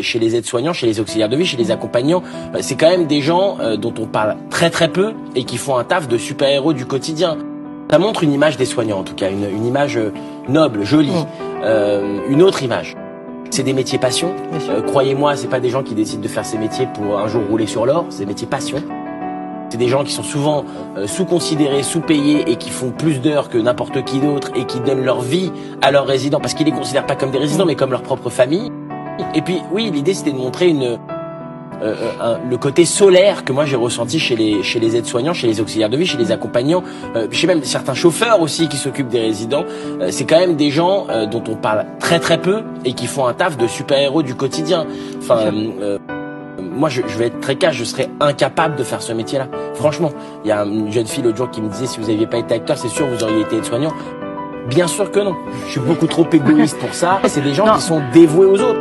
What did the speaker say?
chez les aides-soignants, chez les auxiliaires de vie, chez les accompagnants, c'est quand même des gens dont on parle très très peu et qui font un taf de super-héros du quotidien. Ça montre une image des soignants en tout cas, une image noble, jolie. Une autre image, c'est des métiers passion. Croyez-moi, c'est pas des gens qui décident de faire ces métiers pour un jour rouler sur l'or, c'est des métiers passion. C'est des gens qui sont souvent sous-considérés, sous-payés et qui font plus d'heures que n'importe qui d'autre et qui donnent leur vie à leurs résidents parce qu'ils les considèrent pas comme des résidents mais comme leur propre famille. Et puis oui, l'idée c'était de montrer le côté solaire que moi j'ai ressenti chez les aides-soignants, chez les auxiliaires de vie, chez les accompagnants, chez même certains chauffeurs aussi qui s'occupent des résidents. C'est quand même des gens dont on parle très très peu et qui font un taf de super-héros du quotidien. Enfin, moi je vais être très cash, je serais incapable de faire ce métier-là. Franchement, il y a une jeune fille l'autre jour qui me disait si vous aviez pas été acteur, c'est sûr vous auriez été aide-soignant. Bien sûr que non. Je suis beaucoup trop égoïste pour ça. C'est des gens qui sont dévoués aux autres.